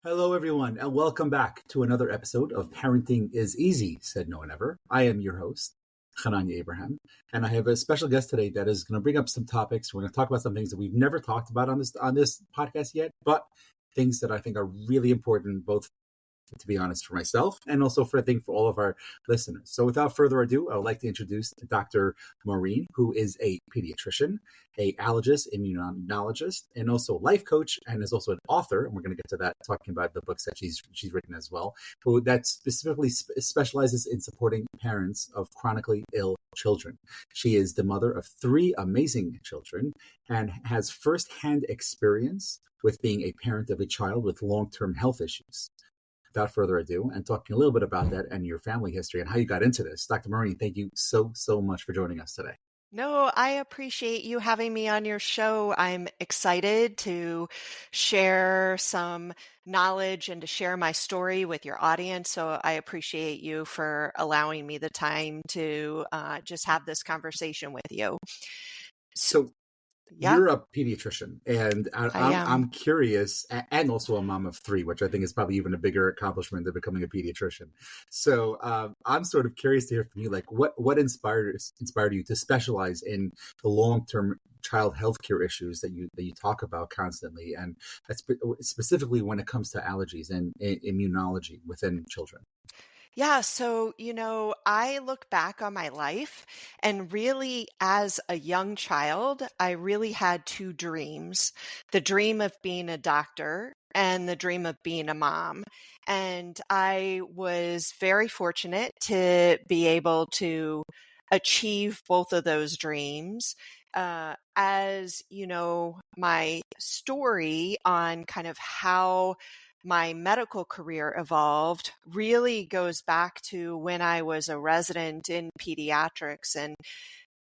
Hello, everyone, and welcome back to another episode of Parenting is Easy, said no one ever. I am your host, Hananya Abraham, and I have a special guest today that is going to bring up some topics. We're going to talk about some things that we've never talked about on this podcast yet, but things that I think are really important, both, to be honest, for myself and also for all of our listeners. So without further ado, I would like to introduce Dr. Maureen, who is a pediatrician, a allergist, immunologist, and also life coach, and is also an author. And we're going to get to that, talking about the books that she's written as well, who that specifically specializes in supporting parents of chronically ill children. She is the mother of 3 amazing children and has firsthand experience with being a parent of a child with long-term health issues. Without further ado, and talking a little bit about that and your family history and how you got into this, Dr. Maureen, thank you so much for joining us today. No, I appreciate you having me on your show. I'm excited to share some knowledge and to share my story with your audience. So I appreciate you for allowing me the time to just have this conversation with you. So yeah. You're a pediatrician, and I'm curious, and also a mom of 3, which I think is probably even a bigger accomplishment than becoming a pediatrician. So I'm sort of curious to hear from you, like what inspired you to specialize in the long-term child healthcare issues that you talk about constantly, and specifically when it comes to allergies and immunology within children. Yeah, so, I look back on my life, and really as a young child, I really had 2 dreams, the dream of being a doctor and the dream of being a mom. And I was very fortunate to be able to achieve both of those dreams. As you know, my story on kind of how my medical career evolved really goes back to when I was a resident in pediatrics. And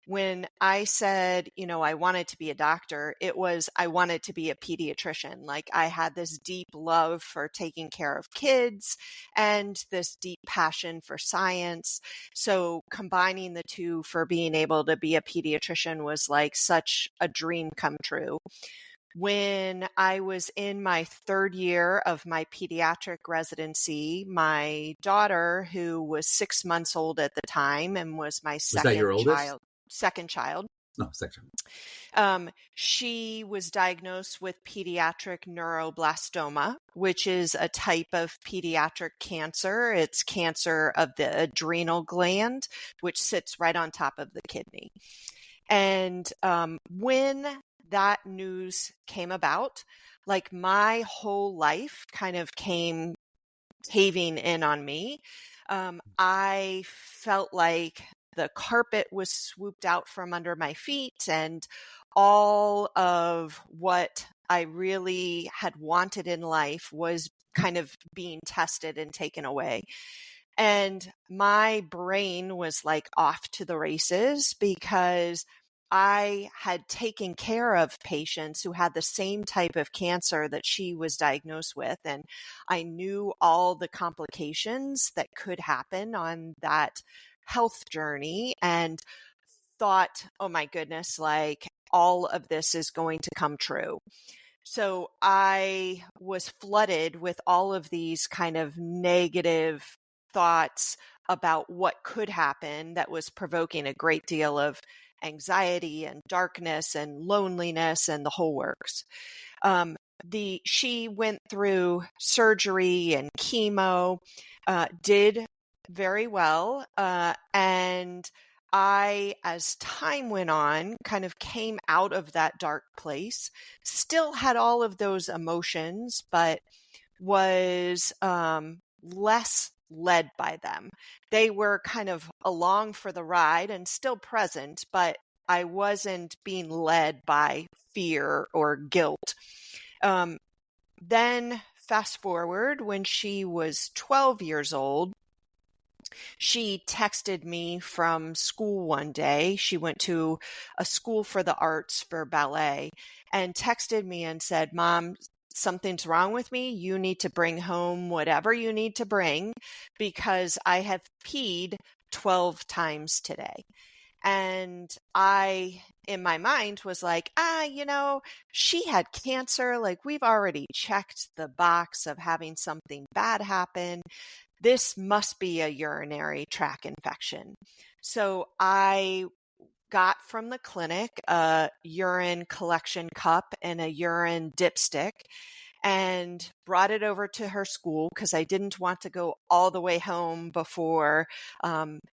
when I said, I wanted to be a doctor, it was I wanted to be a pediatrician. Like I had this deep love for taking care of kids and this deep passion for science. So combining the two for being able to be a pediatrician was like such a dream come true. When I was in my 3rd year of my pediatric residency, my daughter, who was 6 months old at the time and was my Second child. No, second. She was diagnosed with pediatric neuroblastoma, which is a type of pediatric cancer. It's cancer of the adrenal gland, which sits right on top of the kidney. And when that news came about, like my whole life kind of came caving in on me. I felt like the carpet was swooped out from under my feet, and all of what I really had wanted in life was kind of being tested and taken away. And my brain was like off to the races because I had taken care of patients who had the same type of cancer that she was diagnosed with. And I knew all the complications that could happen on that health journey and thought, oh my goodness, like all of this is going to come true. So I was flooded with all of these kind of negative thoughts about what could happen that was provoking a great deal of anxiety and darkness and loneliness and the whole works. She went through surgery and chemo, did very well, and I, as time went on, kind of came out of that dark place, still had all of those emotions, but was less led by them. They were kind of along for the ride and still present, but I wasn't being led by fear or guilt. Then fast forward, when she was 12 years old, she texted me from school one day. She went to a school for the arts for ballet and texted me and said, "Mom, something's wrong with me. You need to bring home whatever you need to bring because I have peed 12 times today." And I in my mind was like, she had cancer. Like, we've already checked the box of having something bad happen. This must be a urinary tract infection. So I got from the clinic a urine collection cup and a urine dipstick and brought it over to her school because I didn't want to go all the way home before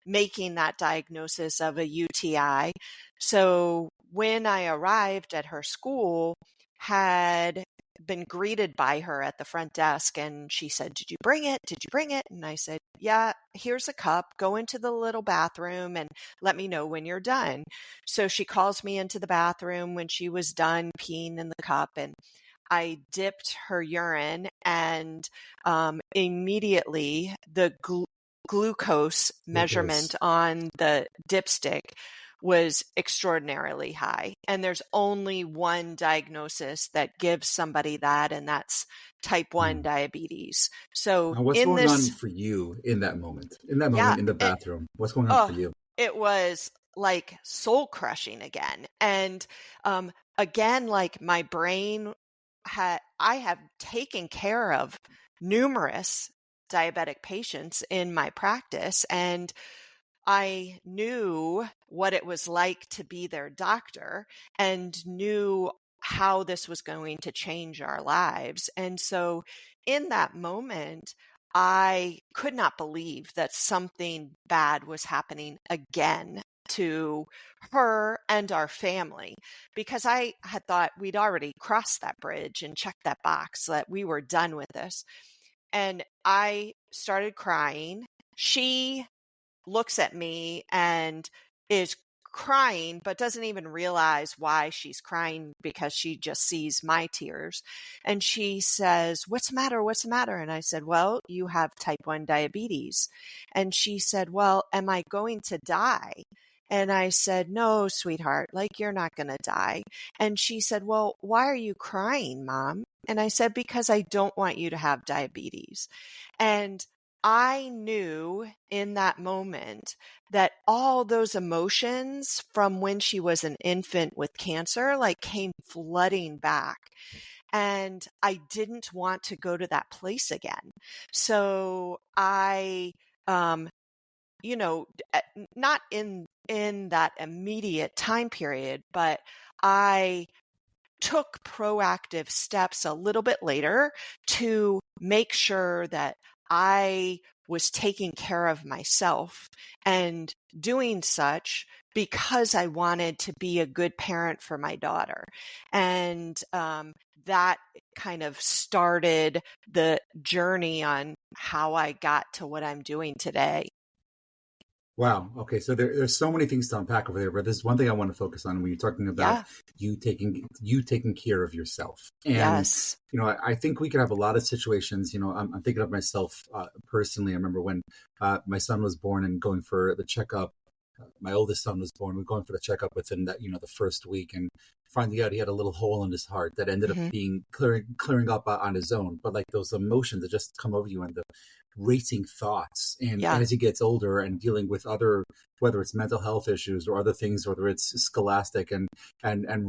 making that diagnosis of a UTI. So when I arrived at her school, had been greeted by her at the front desk, and she said, "Did you bring it? Did you bring it?" And I said, "Yeah, here's a cup. Go into the little bathroom and let me know when you're done." So she calls me into the bathroom when she was done peeing in the cup, and I dipped her urine, and immediately the glucose measurement on the dipstick was extraordinarily high. And there's only one diagnosis that gives somebody that, and that's type 1 diabetes. So now, what's going on for you in that moment? In that moment in the bathroom, what's going on for you? It was like soul crushing again. And again, like my brain I have taken care of numerous diabetic patients in my practice, and I knew what it was like to be their doctor and knew how this was going to change our lives. And so in that moment, I could not believe that something bad was happening again to her and our family, because I had thought we'd already crossed that bridge and checked that box, that we were done with this. And I started crying. She looks at me and is crying, but doesn't even realize why she's crying because she just sees my tears. And she says, "What's the matter? What's the matter?" And I said, "Well, you have type 1 diabetes." And she said, "Well, am I going to die?" And I said, "No, sweetheart, like, you're not going to die." And she said, "Well, why are you crying, Mom?" And I said, "Because I don't want you to have diabetes." And I knew in that moment that all those emotions from when she was an infant with cancer, like, came flooding back. And I didn't want to go to that place again. So I, not in that immediate time period, but I took proactive steps a little bit later to make sure that I was taking care of myself, and doing such because I wanted to be a good parent for my daughter. And that kind of started the journey on how I got to what I'm doing today. Wow. Okay. So there's so many things to unpack over there, but there's one thing I want to focus on when you're talking about you taking care of yourself. And Yes. I think we could have a lot of situations. I'm thinking of myself personally. I remember when my son was born and going for the checkup. My oldest son was born. We were going for the checkup within that, the first week, and finding out he had a little hole in his heart that ended up being clearing up on his own. But like those emotions that just come over you, and the racing thoughts, and as he gets older and dealing with other, whether it's mental health issues or other things, whether it's scholastic and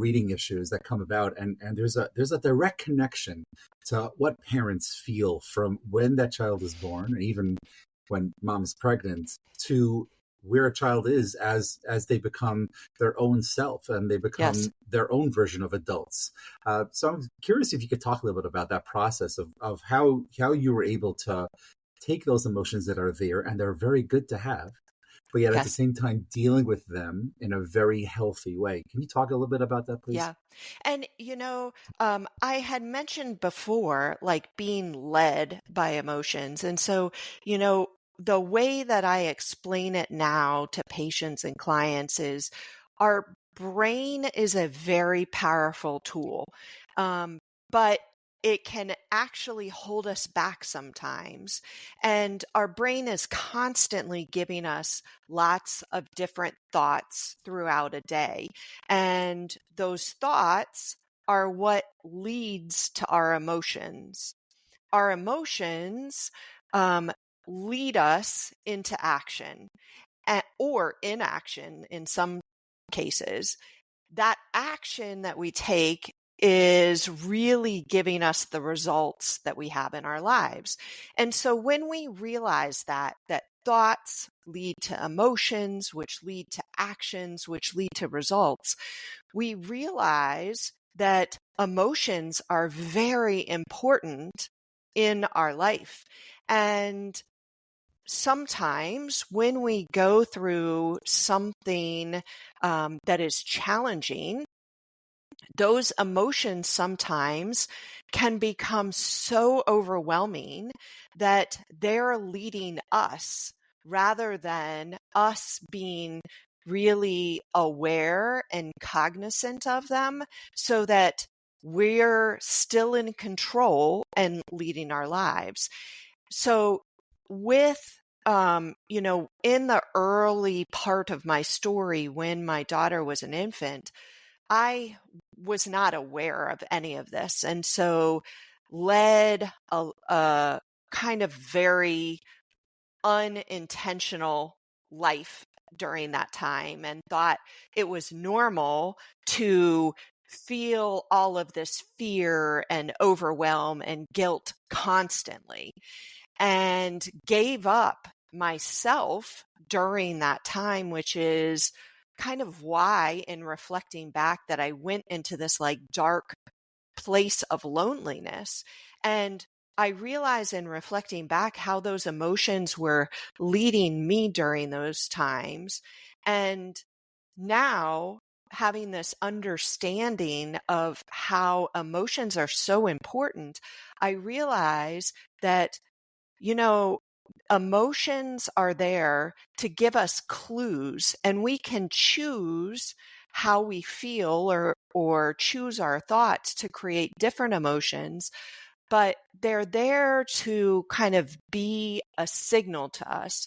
reading issues that come about, and there's a direct connection to what parents feel from when that child is born, and even when mom's pregnant, to where a child is as they become their own self and they become their own version of adults. So I'm curious if you could talk a little bit about that process of how you were able to take those emotions that are there, and they're very good to have, but yet at the same time dealing with them in a very healthy way. Can you talk a little bit about that, please? Yeah. And, I had mentioned before, like, being led by emotions. And so, the way that I explain it now to patients and clients is our brain is a very powerful tool, but it can actually hold us back sometimes. And our brain is constantly giving us lots of different thoughts throughout a day. And those thoughts are what leads to our emotions. Our emotions lead us into action or inaction in some cases. that action that we take is really giving us the results that we have in our lives. And so when we realize that thoughts lead to emotions, which lead to actions, which lead to results, we realize that emotions are very important in our life. And sometimes when we go through something that is challenging, those emotions sometimes can become so overwhelming that they're leading us rather than us being really aware and cognizant of them so that we're still in control and leading our lives. So with in the early part of my story, when my daughter was an infant, I was not aware of any of this. And so led a kind of very unintentional life during that time and thought it was normal to feel all of this fear and overwhelm and guilt constantly, and gave up myself during that time, which is kind of why, in reflecting back, that I went into this like dark place of loneliness. And I realize in reflecting back how those emotions were leading me during those times. And now, having this understanding of how emotions are so important, I realize that, emotions are there to give us clues, and we can choose how we feel or choose our thoughts to create different emotions, but they're there to kind of be a signal to us,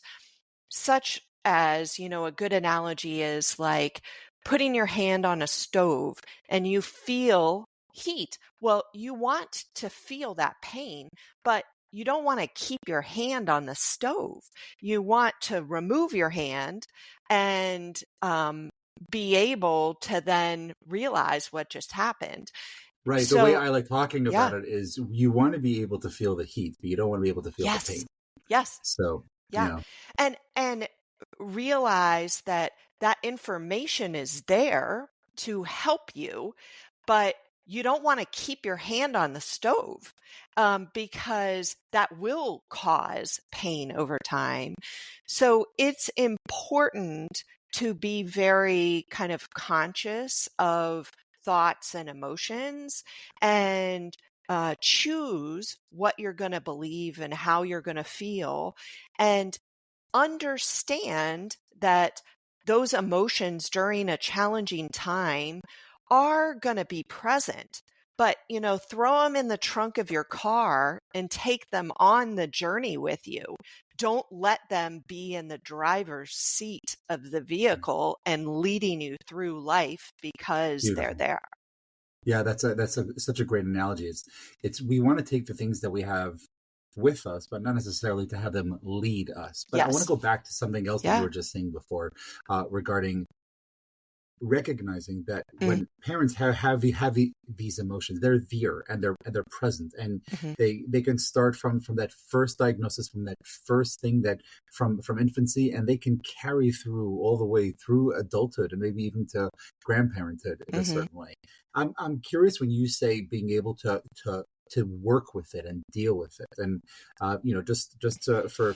such as, a good analogy is like putting your hand on a stove and you feel heat. Well, you want to feel that pain, but you don't want to keep your hand on the stove. You want to remove your hand and be able to then realize what just happened. Right. The way So, I like talking yeah, about it is you want to be able to feel the heat, but you don't want to be able to feel the yes, pain. yes, So, yeah, and realize that information is there to help you, but you don't want to keep your hand on the stove because that will cause pain over time. So it's important to be very kind of conscious of thoughts and emotions, and choose what you're going to believe and how you're going to feel, and understand that those emotions during a challenging time are going to be present. But, throw them in the trunk of your car and take them on the journey with you. Don't let them be in the driver's seat of the vehicle and leading you through life because they're beautiful. there. Yeah, such a great analogy. It's we want to take the things that we have with us, but not necessarily to have them lead us. But I want to Yes. go back to something else that you Yeah. were just saying before, regarding recognizing that Mm-hmm. when parents have these emotions, they're there and they're present, and Mm-hmm. they can start from that first diagnosis, from that first thing, that from infancy, and they can carry through all the way through adulthood and maybe even to grandparenthood in a Mm-hmm. certain way. I'm curious when you say being able to work with it and deal with it, and for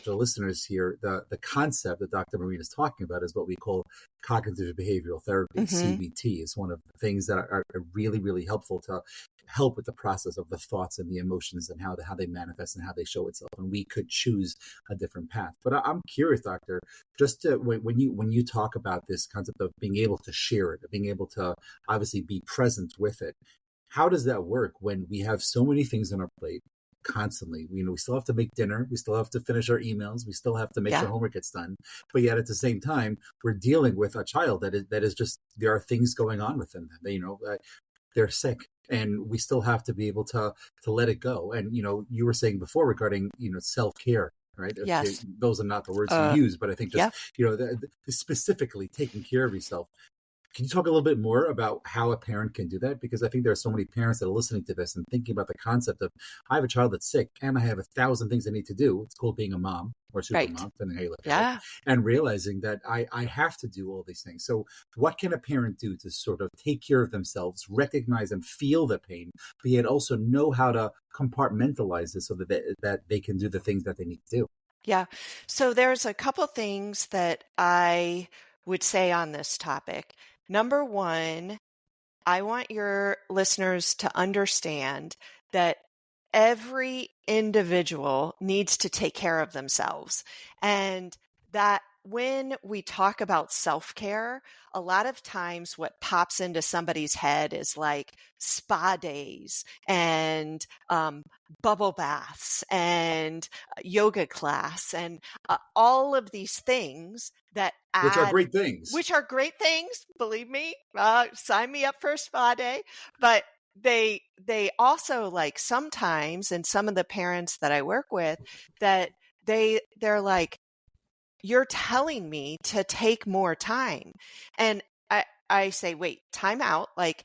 the listeners here, the concept that Dr. Maureen is talking about is what we call cognitive behavioral therapy. Mm-hmm. CBT is one of the things that are really, really helpful to help with the process of the thoughts and the emotions and how they manifest and how they show itself. And we could choose a different path. But I'm curious, doctor, just to, when you talk about this concept of being able to share it, being able to obviously be present with it, how does that work when we have so many things on our plate constantly? We still have to make dinner, we still have to finish our emails, we still have to make Yeah. sure homework gets done, but yet at the same time we're dealing with a child that is just, there are things going on with them. They're sick, and we still have to be able to let it go. And you were saying before regarding self-care, right? Yes. Those are not the words you use, but I think just Yeah. specifically taking care of yourself. Can you talk a little bit more about how a parent can do that? Because I think there are so many parents that are listening to this and thinking about the concept of, I have a child that's sick and I have 1,000 things I need to do. It's called being a mom or super Right. mom, depending on how you look at it, Yeah. and realizing that I have to do all these things. So what can a parent do to sort of take care of themselves, recognize and feel the pain, but yet also know how to compartmentalize it so that they can do the things that they need to do? Yeah. So there's a couple things that I would say on this topic. Number one, I want your listeners to understand that every individual needs to take care of themselves. And that when we talk about self-care, a lot of times what pops into somebody's head is like spa days and bubble baths and yoga class and all of these things that Which are add, great things. which are great things, believe me, sign me up for a spa day. But they also, like, sometimes, and some of the parents that I work with, that they're like, you're telling me to take more time. And I say, wait, time out. Like,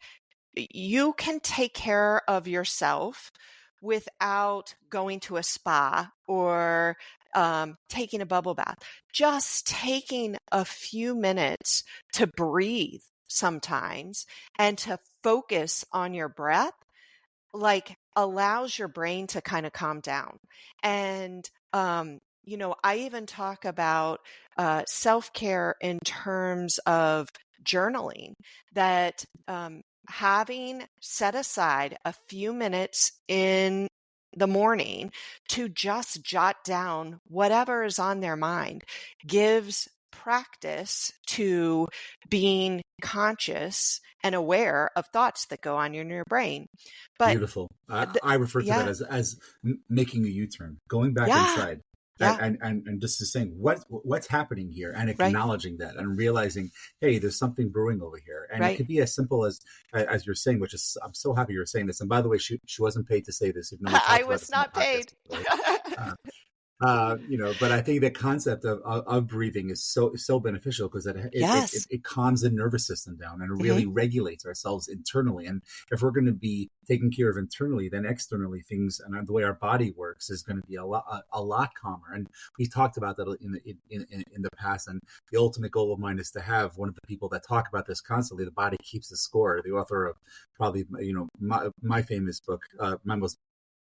you can take care of yourself without going to a spa or taking a bubble bath. Just taking a few minutes to breathe sometimes and to focus on your breath, like, allows your brain to kind of calm down. And, I even talk about self-care in terms of journaling, that having set aside a few minutes in the morning to just jot down whatever is on their mind gives practice to being conscious and aware of thoughts that go on in your brain. But Beautiful. the, I refer to that yeah, as making a U-turn, going back yeah, inside, yeah, and just to saying what's happening here, and right, acknowledging that, and realizing, hey, there's something brewing over here, and it right. could be as simple as you're saying, which is, I'm so happy you're saying this. And by the way, she wasn't paid to say this, even though we I talked about was this in the not podcast paid. before. Uh, but I think the concept of breathing is so beneficial, because Yes. it calms the nervous system down and it Hmm. really regulates ourselves internally. And if we're going to be taken care of internally, then externally things and the way our body works is going to be a lot calmer. And we talked about that in the past. And the ultimate goal of mine is to have one of the people that talk about this constantly. The body keeps the score. The author of probably my famous book, my most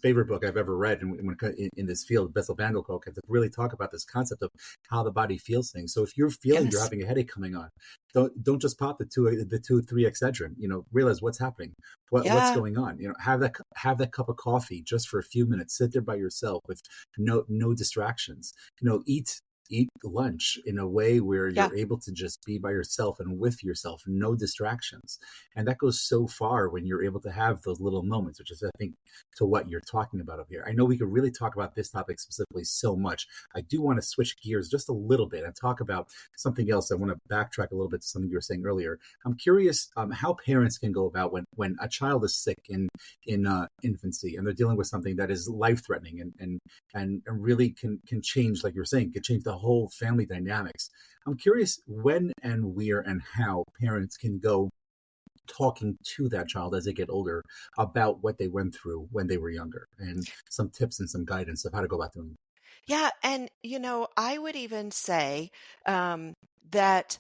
favorite book I've ever read in this field, Bessel van der Kolk, and to really talk about this concept of how the body feels things. So if you're feeling you're Yes. having a headache coming on, don't just pop the 3 Excedrin. Realize what's happening, what's Yeah. going on. Have that cup of coffee just for a few minutes. Sit there by yourself with no distractions. Eat lunch in a way where Yeah. you're able to just be by yourself and with yourself, no distractions. And that goes so far when you're able to have those little moments, which is, I think, to what you're talking about up here. I know we could really talk about this topic specifically so much. I do want to switch gears just a little bit and talk about something else. I want to backtrack a little bit to something you were saying earlier. I'm curious how parents can go about when a child is sick in infancy and they're dealing with something that is life threatening and really can change, like you were saying, can change the whole family dynamics. I'm curious when and where and how parents can go talking to that child as they get older about what they went through when they were younger, and some tips and some guidance of how to go about doing it. Yeah. And, I would even say um, that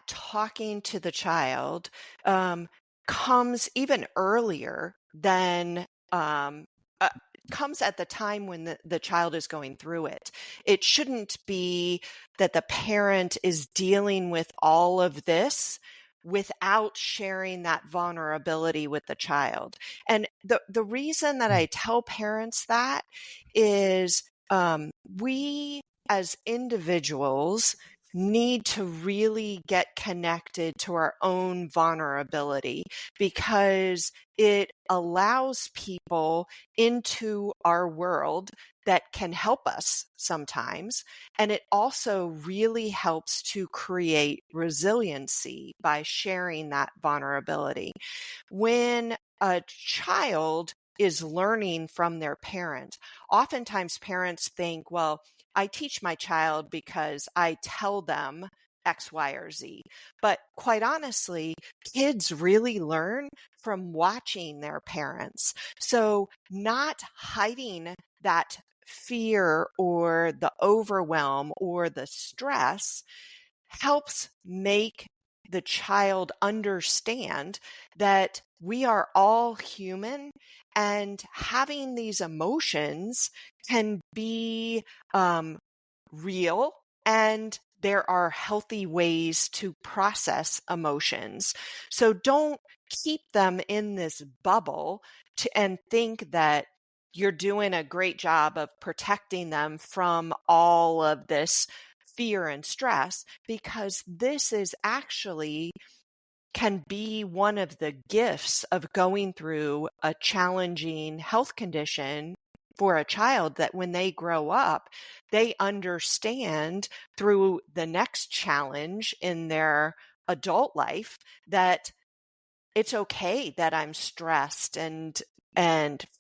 talking to the child um, comes even earlier than uh, comes at the time when the child is going through it. It shouldn't be that the parent is dealing with all of this without sharing that vulnerability with the child. And the reason that I tell parents that is we as individuals need to really get connected to our own vulnerability, because it allows people into our world that can help us sometimes. And it also really helps to create resiliency by sharing that vulnerability. When a child is learning from their parent, oftentimes parents think, well, I teach my child because I tell them X, Y, or Z. But quite honestly, kids really learn from watching their parents. So not hiding that fear or the overwhelm or the stress helps make the child understand that we are all human, and having these emotions can be real, and there are healthy ways to process emotions. So don't keep them in this bubble and think that you're doing a great job of protecting them from all of this fear and stress, because this is actually can be one of the gifts of going through a challenging health condition for a child, that when they grow up, they understand through the next challenge in their adult life that it's okay that I'm stressed and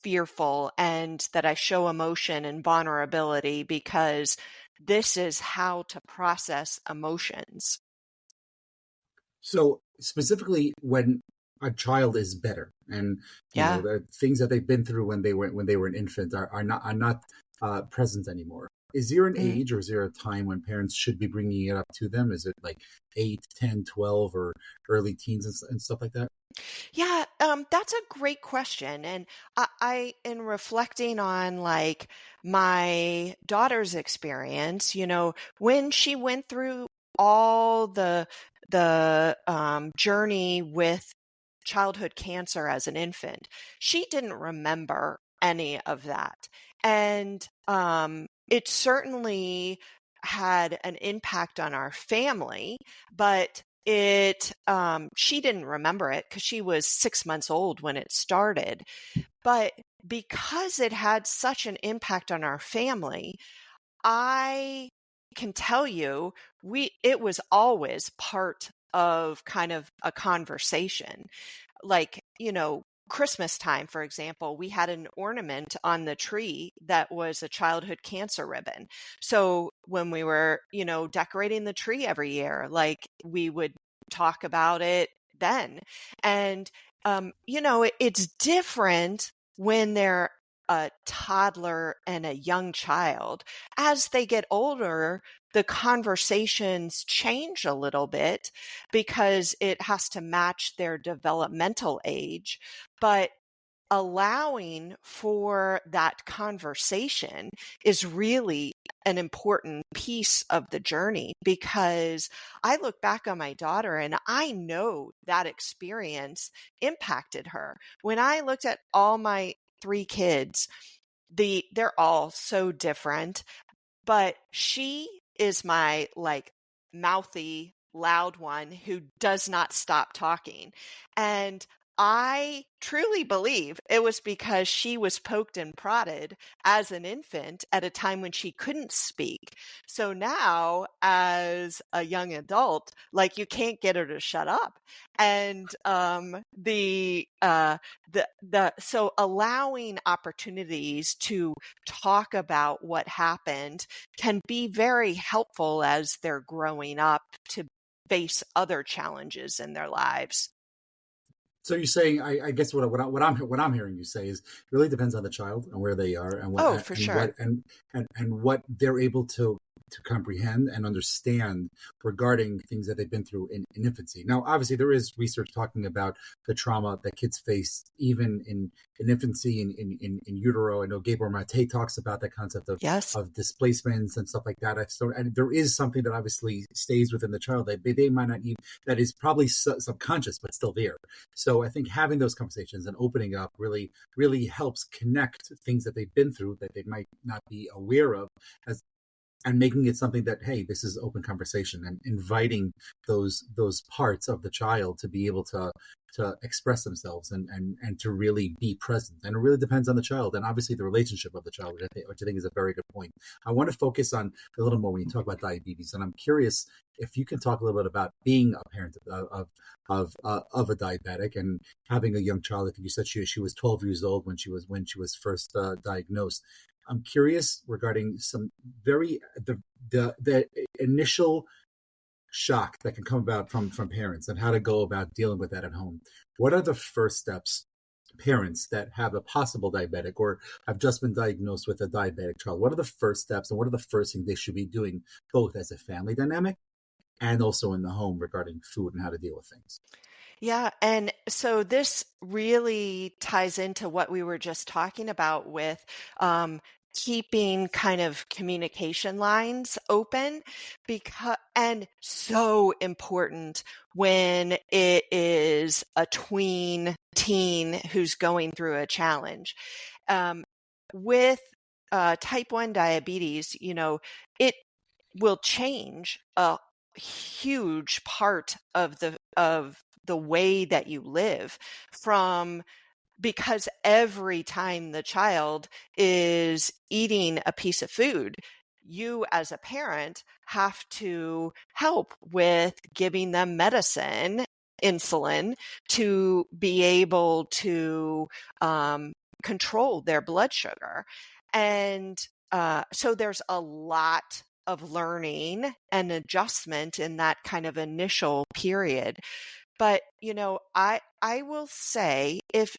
fearful, and that I show emotion and vulnerability, because this is how to process emotions. So specifically when a child is better, and Yeah. the things that they've been through when they were an infant are not present anymore. Is there an Mhm. age, or is there a time when parents should be bringing it up to them? Is it like 8, 10, 12, or early teens and stuff like that? Yeah, that's a great question. And I, in reflecting on like my daughter's experience, when she went through all the journey with childhood cancer as an infant, she didn't remember any of that. And it certainly had an impact on our family, but she didn't remember it because she was 6 months old when it started. But because it had such an impact on our family, I can tell you, it was always part of kind of a conversation. Like, Christmas time, for example, we had an ornament on the tree that was a childhood cancer ribbon. So when we were, decorating the tree every year, like we would talk about it then. And, it's different when they're a toddler and a young child. As they get older, the conversations change a little bit because it has to match their developmental age. But allowing for that conversation is really an important piece of the journey, because I look back on my daughter and I know that experience impacted her. When I looked at all my three kids, they're all so different, but she is my like mouthy, loud one who does not stop talking. And I truly believe it was because she was poked and prodded as an infant at a time when she couldn't speak. So now, as a young adult, like you can't get her to shut up. And so allowing opportunities to talk about what happened can be very helpful as they're growing up to face other challenges in their lives. So you're saying, I guess what I'm hearing you say is, it really depends on the child and where they are, and what Oh, for and sure. what and what they're able to comprehend and understand regarding things that they've been through in infancy. Now, obviously, there is research talking about the trauma that kids face even in infancy, in utero. I know Gabor Mate talks about that concept Yes. of displacements and stuff like that. So, and there is something that obviously stays within the child that they might not even, that is probably subconscious, but still there. So I think having those conversations and opening up really, really helps connect things that they've been through that they might not be aware of, as and making it something that, hey, this is open conversation, and inviting those parts of the child to be able to express themselves, and to really be present. And it really depends on the child, and obviously the relationship of the child, which I think is a very good point. I want to focus on a little more when you talk about diabetes, and I'm curious if you can talk a little bit about being a parent of a diabetic and having a young child. I think you said she was 12 years old when she was first diagnosed. I'm curious regarding some very the initial shock that can come about from parents and how to go about dealing with that at home. What are the first steps parents that have a possible diabetic or have just been diagnosed with a diabetic child? What are the first steps and what are the first things they should be doing, both as a family dynamic and also in the home regarding food and how to deal with things? Yeah. And so this really ties into what we were just talking about with keeping kind of communication lines open, and so important when it is a tween teen who's going through a challenge. With type 1 diabetes, it will change a huge part of the way that you live, because every time the child is eating a piece of food, you as a parent have to help with giving them medicine, insulin, to be able to control their blood sugar. And so there's a lot of learning and adjustment in that kind of initial period. But, I will say, if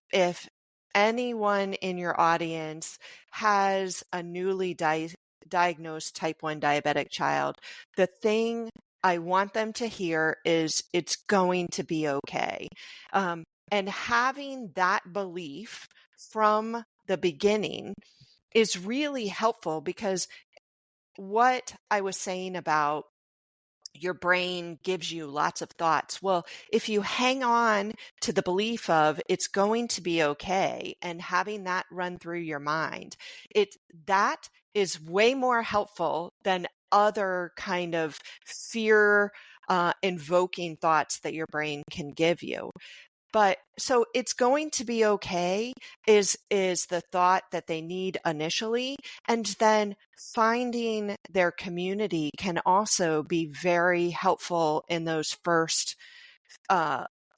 anyone in your audience has a newly diagnosed type 1 diabetic child, the thing I want them to hear is it's going to be okay. And having that belief from the beginning is really helpful, because what I was saying about your brain gives you lots of thoughts. Well, if you hang on to the belief of it's going to be okay and having that run through your mind, that is way more helpful than other kind of fear invoking thoughts that your brain can give you. But so it's going to be okay is the thought that they need initially. And then finding their community can also be very helpful in those first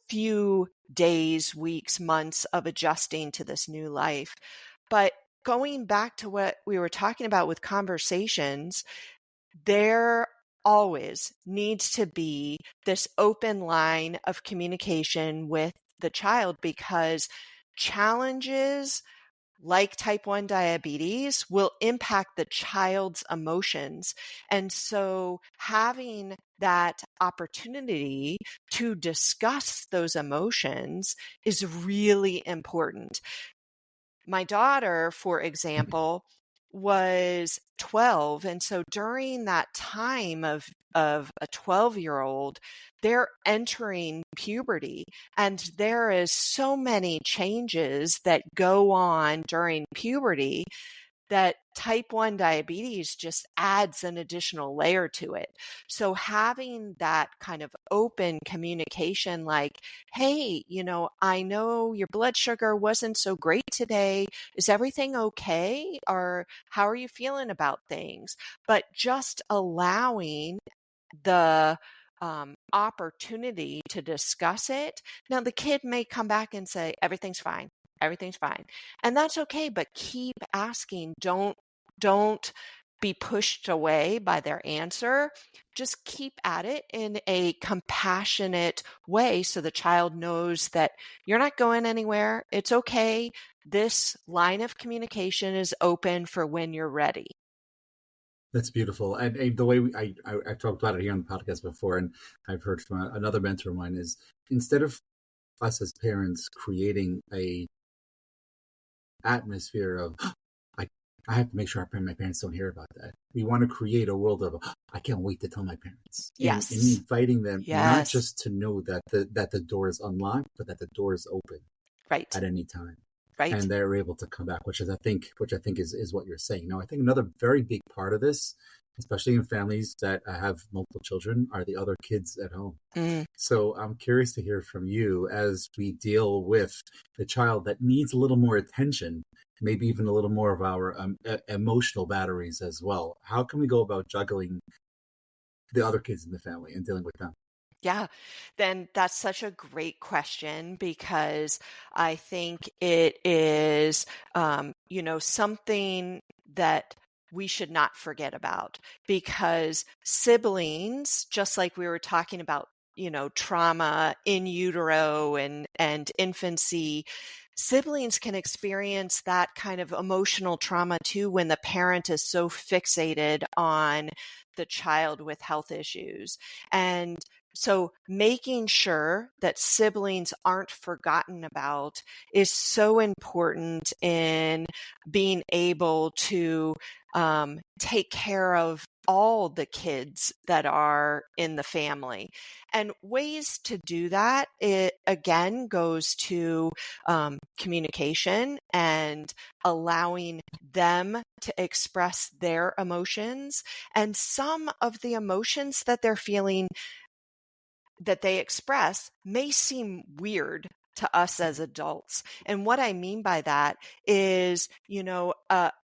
few days, weeks, months of adjusting to this new life. But going back to what we were talking about with conversations, there always needs to be this open line of communication with the child, because challenges like type 1 diabetes will impact the child's emotions. And so having that opportunity to discuss those emotions is really important. My daughter, for example, was 12. And so during that time of a 12-year-old, they're entering puberty, and there is so many changes that go on during puberty that type 1 diabetes just adds an additional layer to it. So having that kind of open communication, like, hey, I know your blood sugar wasn't so great today. Is everything okay? Or how are you feeling about things? But just allowing the opportunity to discuss it. Now, the kid may come back and say, everything's fine. Everything's fine. And that's okay, but keep asking. Don't be pushed away by their answer. Just keep at it in a compassionate way so the child knows that you're not going anywhere. It's okay. This line of communication is open for when you're ready. That's beautiful. And the way I've talked about it here on the podcast before, and I've heard from another mentor of mine, is instead of us as parents creating a atmosphere of, I have to make sure my parents don't hear about that. We want to create a world of, I can't wait to tell my parents. Yes. And inviting them, Yes. not just to know that the door is unlocked, but that the door is open Right. at any time. Right. And they're able to come back, which I think is what you're saying. Now, I think another very big part of this, especially in families that have multiple children, are the other kids at home. So I'm curious to hear from you as we deal with the child that needs a little more attention, maybe even a little more of our emotional batteries as well. How can we go about juggling the other kids in the family and dealing with them? Yeah, then that's such a great question, because I think it is, something that we should not forget about, because siblings, just like we were talking about, trauma in utero and infancy, siblings can experience that kind of emotional trauma too when the parent is so fixated on the child with health issues. And so making sure that siblings aren't forgotten about is so important in being able to take care of all the kids that are in the family. And ways to do that, it again goes to communication and allowing them to express their emotions. And some of the emotions that they're feeling, that they express, may seem weird to us as adults. And what I mean by that is,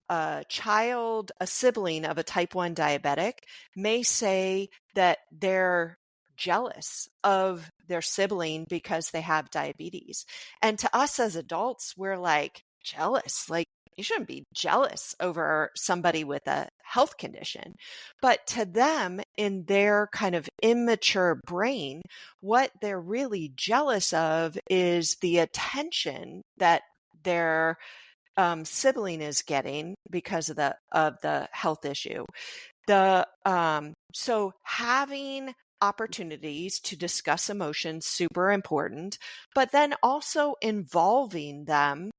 a child, a sibling of a type 1 diabetic may say that they're jealous of their sibling because they have diabetes. And to us as adults, we're like, jealous? Like, you shouldn't be jealous over somebody with a health condition. But to them, in their kind of immature brain, what they're really jealous of is the attention that their sibling is getting because of the health issue. So having opportunities to discuss emotions, super important, but then also involving them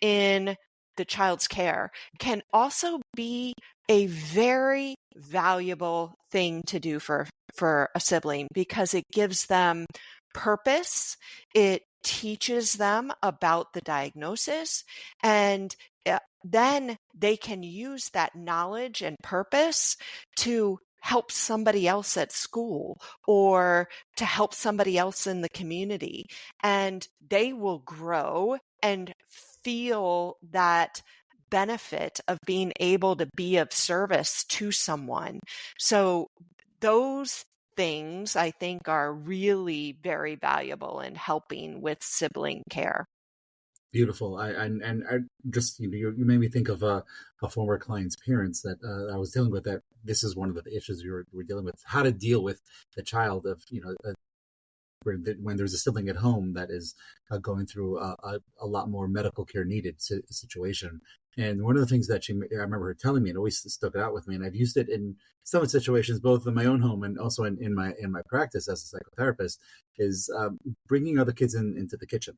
in the child's care can also be a very valuable thing to do for a sibling, because it gives them purpose. It teaches them about the diagnosis, and then they can use that knowledge and purpose to help somebody else at school or to help somebody else in the community. And they will grow and feel that benefit of being able to be of service to someone. So those things, I think, are really very valuable in helping with sibling care. Beautiful. I just you made me think of a former client's parents that I was dealing with. That this is one of the issues we're dealing with: how to deal with the child of when there's a sibling at home that is going through a lot more medical care needed situation. And one of the things that I remember her telling me, and always stuck out with me, and I've used it in some situations, both in my own home and also in my practice as a psychotherapist, is bringing other kids into the kitchen.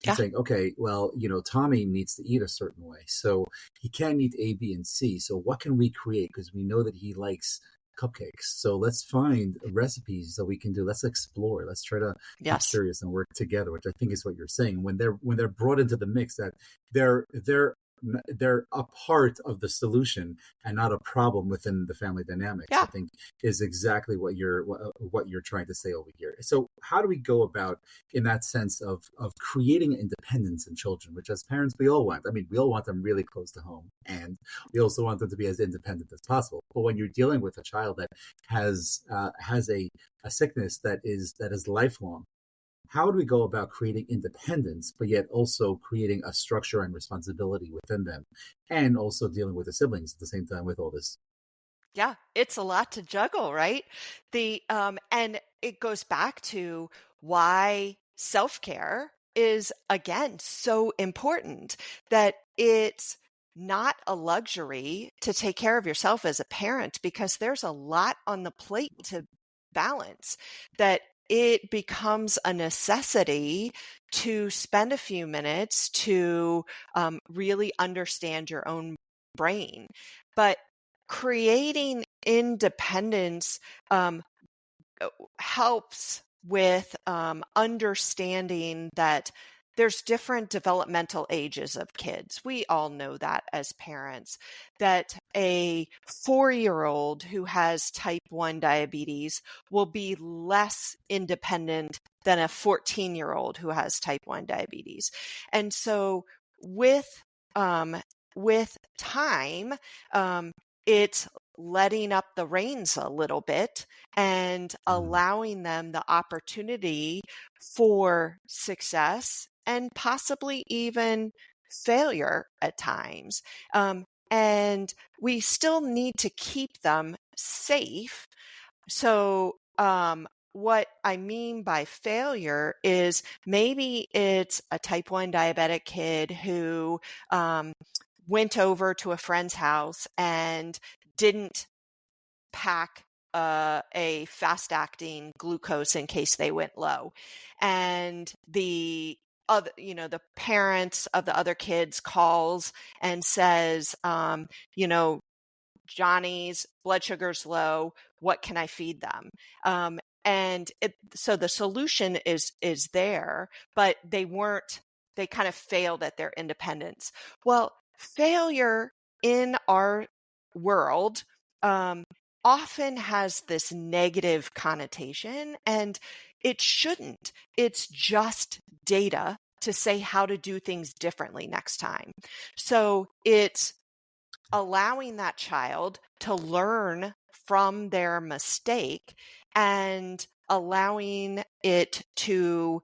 And saying, okay, well, Tommy needs to eat a certain way, so he can't eat A, B, and C. So what can we create? Because we know that he likes cupcakes. So let's find recipes that we can do. Let's explore. Let's try to get serious and work together, which I think is what you're saying. When they're brought into the mix, that they're a part of the solution and not a problem within the family dynamics. I think is exactly what you're trying to say over here. So how do we go about, in that sense of creating independence in children, which as parents we all want? I mean, we all want them really close to home, and we also want them to be as independent as possible. But when you're dealing with a child that has a sickness that is lifelong, how do we go about creating independence, but yet also creating a structure and responsibility within them, and also dealing with the siblings at the same time with all this? Yeah, it's a lot to juggle, right? And it goes back to why self-care is, again, so important, that it's not a luxury to take care of yourself as a parent, because there's a lot on the plate to balance, that it becomes a necessity to spend a few minutes to really understand your own brain. But creating independence helps with understanding that there's different developmental ages of kids. We all know that as parents, that a 4-year-old who has type 1 diabetes will be less independent than a 14-year-old who has type 1 diabetes. And so with time, it's letting up the reins a little bit and allowing them the opportunity for success and possibly even failure at times. and we still need to keep them safe. So, what I mean by failure is maybe it's a type 1 diabetic kid who went over to a friend's house and didn't pack a fast acting glucose in case they went low. And the other, the parents of the other kids calls and says, Johnny's blood sugar's low. What can I feed them? So the solution is there, but they kind of failed at their independence. Well, failure in our world often has this negative connotation, and it shouldn't. It's just data to say how to do things differently next time. So it's allowing that child to learn from their mistake and allowing it to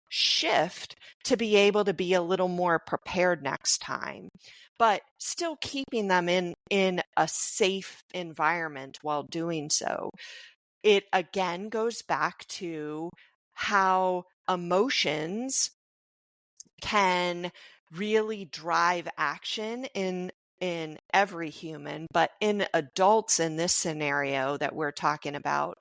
shift to be able to be a little more prepared next time, but still keeping them in a safe environment while doing so. It again goes back to how emotions can really drive action in every human, but in adults in this scenario that we're talking about,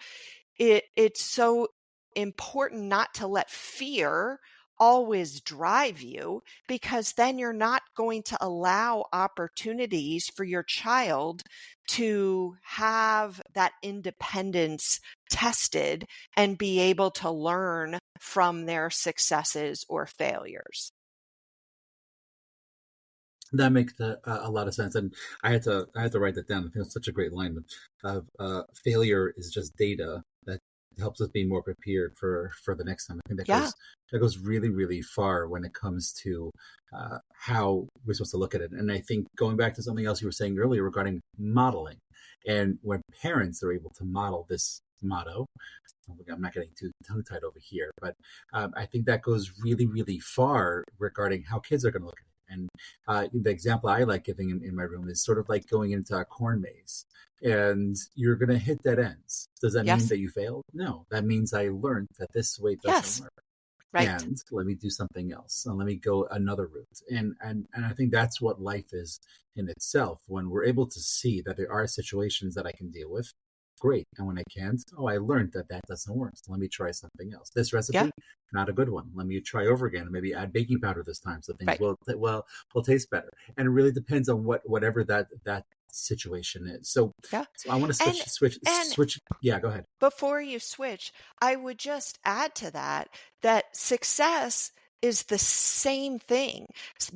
it's so important not to let fear always drive you, because then you're not going to allow opportunities for your child to have that independence tested and be able to learn from their successes or failures. That makes a lot of sense, and I had to write that down. I think it's such a great line of failure is just data that helps us be more prepared for the next time. I think that goes really, really far when it comes to how we're supposed to look at it. And I think going back to something else you were saying earlier regarding modeling, and when parents are able to model this motto, I'm not getting too tongue-tied over here, but I think that goes really, really far regarding how kids are going to look at it. And the example I like giving in my room is sort of like going into a corn maze, and you're going to hit dead ends. Does that mean that you failed? No, that means I learned that this way doesn't work. Right. And let me do something else, and let me go another route. And I think that's what life is in itself. When we're able to see that there are situations that I can deal with, great. And when I can't, I learned that doesn't work. So let me try something else. This recipe, not a good one. Let me try over again, and maybe add baking powder this time, so things will taste better. And it really depends on whatever that situation is. So I want to switch. Yeah, go ahead. Before you switch, I would just add to that success is the same thing.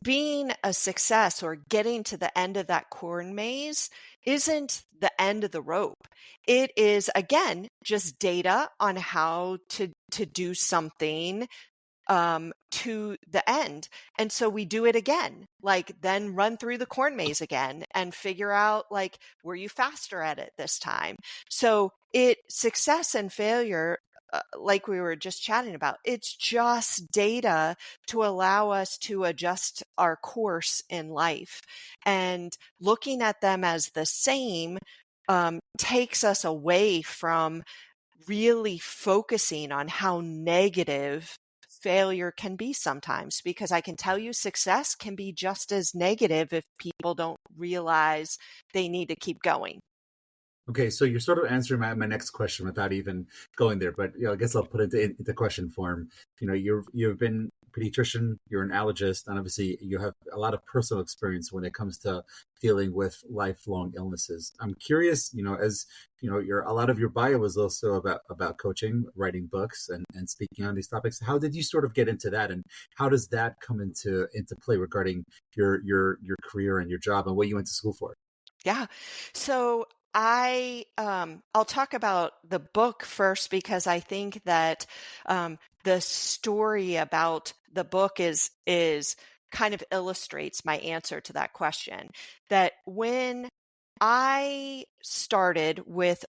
Being a success or getting to the end of that corn maze isn't the end of the rope. It is, again, just data on how to do something to the end. And so we do it again, then run through the corn maze again and figure out, were you faster at it this time? So success and failure, like we were just chatting about, it's just data to allow us to adjust our course in life. And looking at them as the same takes us away from really focusing on how negative failure can be sometimes, because I can tell you success can be just as negative if people don't realize they need to keep going. Okay, so you're sort of answering my next question without even going there, but I guess I'll put it into question form. You've been a pediatrician, you're an allergist, and obviously you have a lot of personal experience when it comes to dealing with lifelong illnesses. I'm curious, as a lot of your bio is also about coaching, writing books, and speaking on these topics. How did you sort of get into that, and how does that come into play regarding your career and your job and what you went to school for? Yeah, so I'll talk about the book first, because I think that the story about the book is kind of illustrates my answer to that question. That when I started with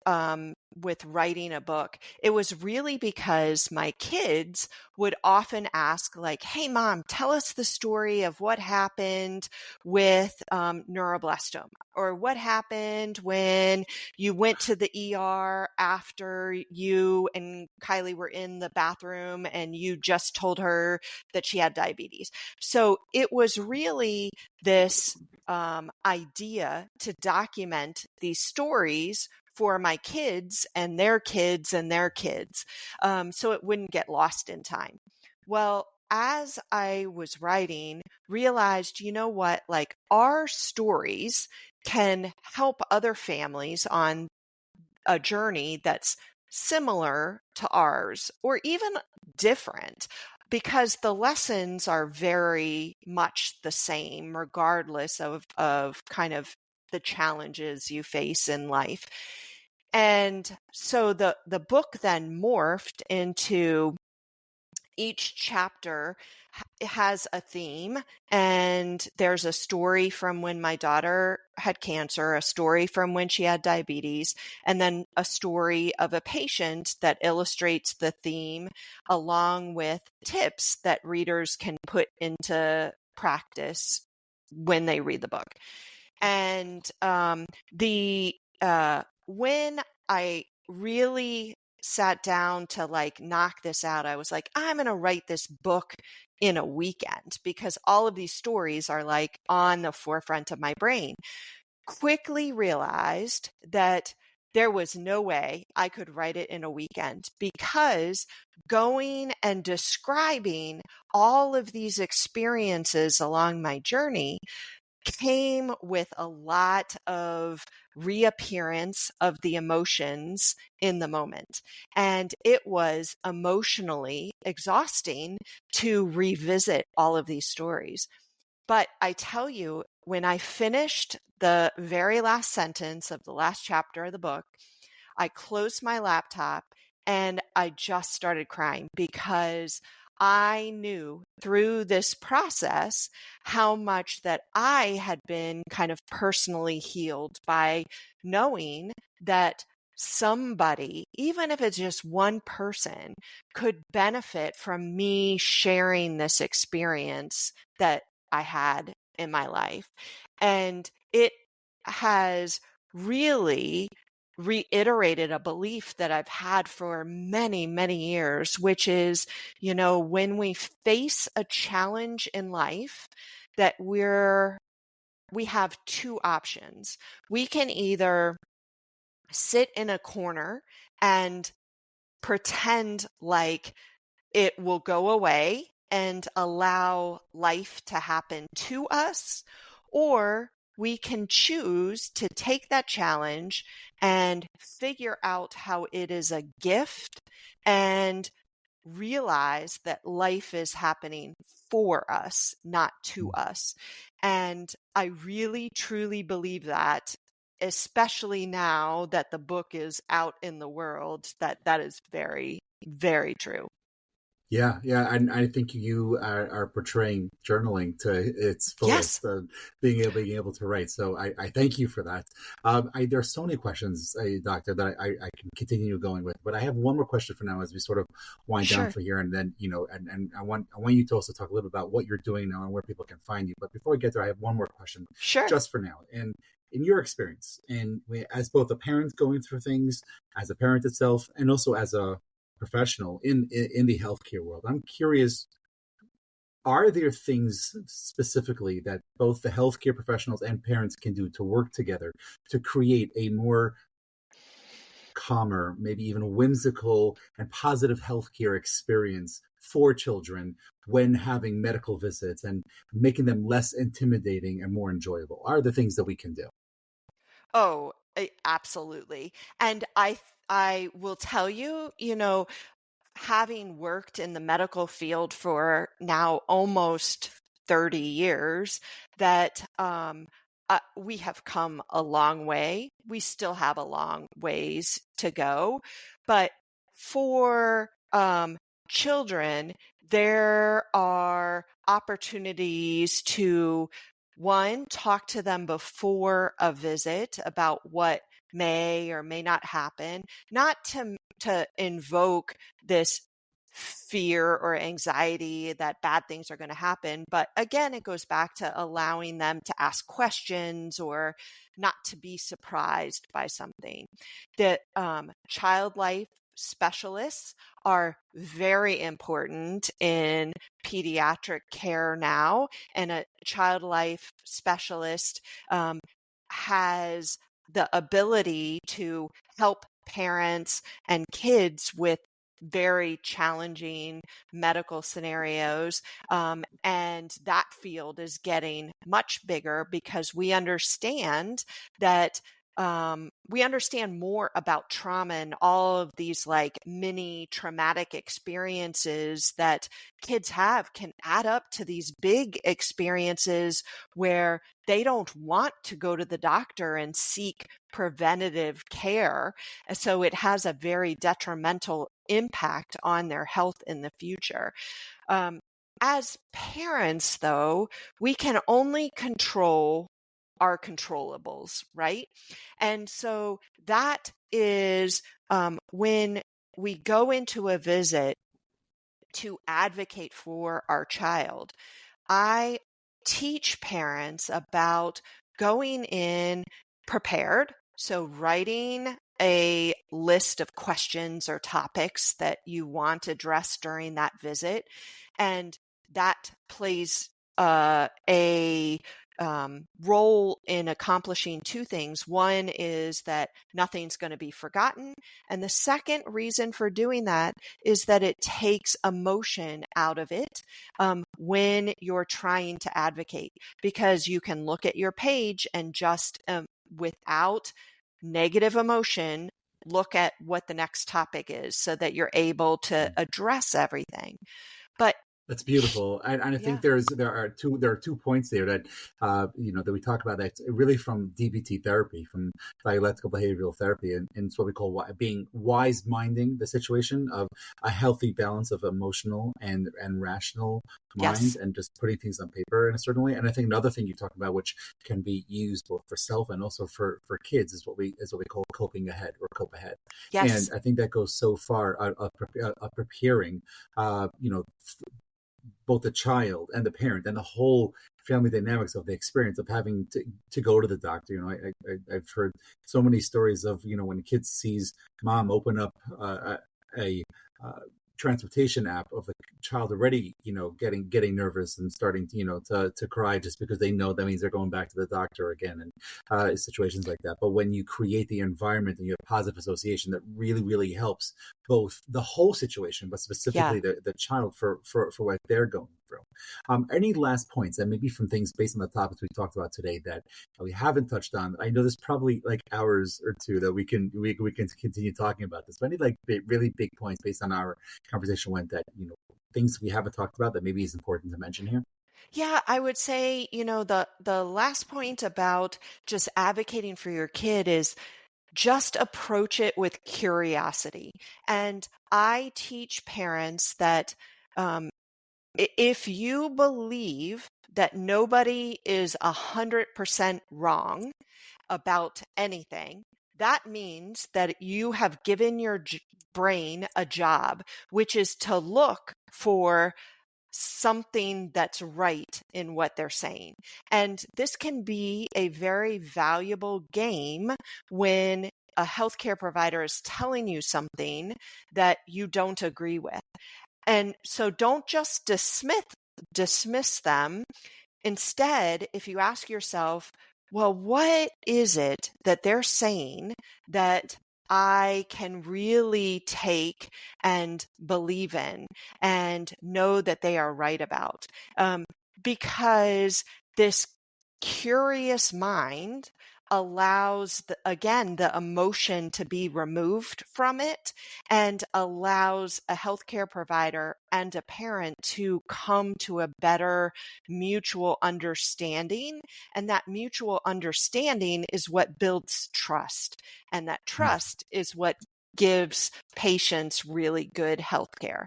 with writing a book, it was really because my kids would often ask, like, "Hey, Mom, tell us the story of what happened with neuroblastoma, or what happened when you went to the ER after you and Kylie were in the bathroom and you just told her that she had diabetes." So it was really this idea to document these stories for my kids and their kids and their kids, so it wouldn't get lost in time. Well, as I was writing, realized, you know what, like, our stories can help other families on a journey that's similar to ours or even different, because the lessons are very much the same regardless of kind of the challenges you face in life. And so the book then morphed into, each chapter has a theme, and there's a story from when my daughter had cancer, a story from when she had diabetes, and then a story of a patient that illustrates the theme, along with tips that readers can put into practice when they read the book. And when I really sat down to like knock this out, I was like, I'm going to write this book in a weekend, because all of these stories are like on the forefront of my brain. Quickly realized that there was no way I could write it in a weekend, because going and describing all of these experiences along my journey came with a lot of reappearance of the emotions in the moment. And it was emotionally exhausting to revisit all of these stories. But I tell you, when I finished the very last sentence of the last chapter of the book, I closed my laptop and I just started crying, because I knew through this process how much that I had been kind of personally healed by knowing that somebody, even if it's just one person, could benefit from me sharing this experience that I had in my life. And it has really reiterated a belief that I've had for many, many years, which is, when we face a challenge in life, that we have two options. We can either sit in a corner and pretend like it will go away and allow life to happen to us, or we can choose to take that challenge and figure out how it is a gift and realize that life is happening for us, not to us. And I really, truly believe that, especially now that the book is out in the world, that is very, very true. Yeah, yeah, and I think you are portraying journaling to its Yes. fullest, being able to write. So I thank you for that. There are so many questions, Doctor, that I can continue going with, but I have one more question for now as we sort of wind down Sure. for here, and then and I want you to also talk a little about what you're doing now and where people can find you. But before we get there, I have one more question, Sure. just for now, and in your experience, and as both a parent going through things, as a parent itself, and also as a professional in the healthcare world, I'm curious, are there things specifically that both the healthcare professionals and parents can do to work together to create a more calmer, maybe even whimsical and positive healthcare experience for children when having medical visits, and making them less intimidating and more enjoyable? Are there things that we can do? Oh, absolutely. And I will tell you, having worked in the medical field for now almost 30 years, that we have come a long way. We still have a long ways to go. But for children, there are opportunities to, one, talk to them before a visit about what may or may not happen, not to invoke this fear or anxiety that bad things are going to happen. But again, it goes back to allowing them to ask questions or not to be surprised by something. The child life specialists are very important in pediatric care now, and a child life specialist has the ability to help parents and kids with very challenging medical scenarios. And that field is getting much bigger because we understand that we understand more about trauma and all of these like mini traumatic experiences that kids have can add up to these big experiences where they don't want to go to the doctor and seek preventative care. So it has a very detrimental impact on their health in the future. As parents, though, we can only control our controllables, right? And so that is when we go into a visit to advocate for our child, I teach parents about going in prepared. So writing a list of questions or topics that you want addressed during that visit. And that plays a role in accomplishing two things. One is that nothing's going to be forgotten. And the second reason for doing that is that it takes emotion out of it when you're trying to advocate, because you can look at your page and just without negative emotion, look at what the next topic is so that you're able to address everything. But that's beautiful, and I think there are two points there that that we talk about. That's really from DBT therapy, from dialectical behavioral therapy, and it's what we call being wise minding the situation of a healthy balance of emotional and rational mind, and just putting things on paper in a certain way. And I think another thing you talk about, which can be used both for self and also for kids, is what we call coping ahead or cope ahead. Yes. And I think that goes so far of preparing, both the child and the parent and the whole family dynamics of the experience of having to go to the doctor. I've heard so many stories of, when a kid sees mom open up a transportation app of the child already, getting nervous and starting to cry just because they know that means they're going back to the doctor again, and situations like that. But when you create the environment and you have positive association, that really, really helps both the whole situation, but specifically the child for what they're going through. Any last points, and maybe from things based on the topics we talked about today that we haven't touched on? I know there's probably like hours or two that we can continue talking about this, but any like really big points based on our conversation went that, things we haven't talked about that maybe is important to mention here? Yeah, I would say, the last point about just advocating for your kid is just approach it with curiosity. And I teach parents that if you believe that nobody is 100% wrong about anything, that means that you have given your brain a job, which is to look for something that's right in what they're saying. And this can be a very valuable game when a healthcare provider is telling you something that you don't agree with. And so don't just dismiss them. Instead, if you ask yourself, well, what is it that they're saying that I can really take and believe in and know that they are right about? Because this curious mind allows, the emotion to be removed from it, and allows a healthcare provider and a parent to come to a better mutual understanding. And that mutual understanding is what builds trust. And that trust is what gives patients really good healthcare.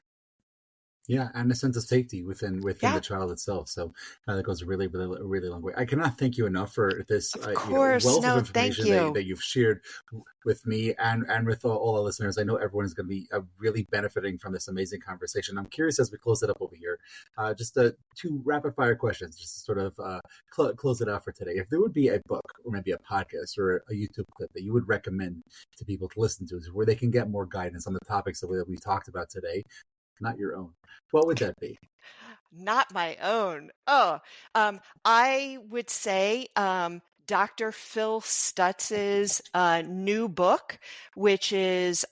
Yeah, and a sense of safety within Yeah, the child itself. So that goes a really, really, a really long way. I cannot thank you enough for this, of course. wealth of No, thank information you. that you've shared with me and with all the listeners. I know everyone is going to be really benefiting from this amazing conversation. I'm curious as we close it up over here, just two rapid fire questions, just to sort of close it out for today. If there would be a book or maybe a podcast or a YouTube clip that you would recommend to people to listen to, where they can get more guidance on the topics that we talked about today, not your own, what would that be? Not my own. Oh, I would say Dr. Phil Stutz's new book, which is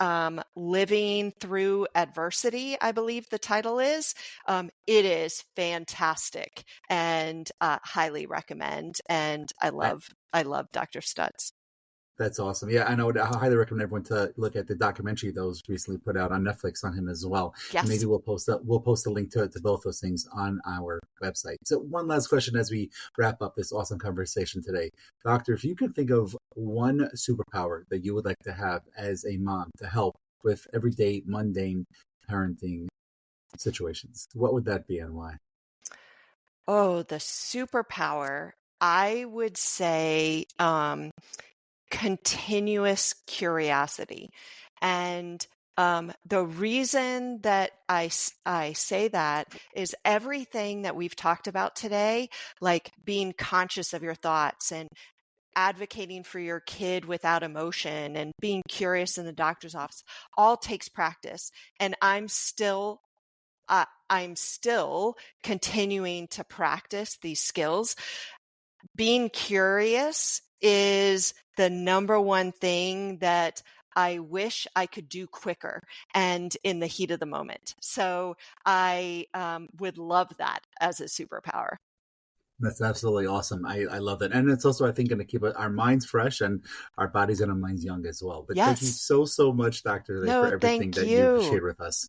Living Through Adversity, I believe the title is. It is fantastic and highly recommend. And I love Dr. Stutz. That's awesome. Yeah, I know. I highly recommend everyone to look at the documentary that was recently put out on Netflix on him as well. And maybe Yes. we'll post a link to both those things on our website. So one last question as we wrap up this awesome conversation today. Doctor, if you could think of one superpower that you would like to have as a mom to help with everyday mundane parenting situations, what would that be and why? Oh, the superpower. I would say continuous curiosity. And the reason that I say that is everything that we've talked about today, like being conscious of your thoughts and advocating for your kid without emotion and being curious in the doctor's office, all takes practice. And I'm still continuing to practice these skills. Being curious is the number one thing that I wish I could do quicker and in the heat of the moment. So I would love that as a superpower. That's absolutely awesome. I love that. And it's also, I think, going to keep our minds fresh and our bodies and our minds young as well. But thank you Yes. so much, Dr. Lay, for No, everything thank that you've you. shared with us.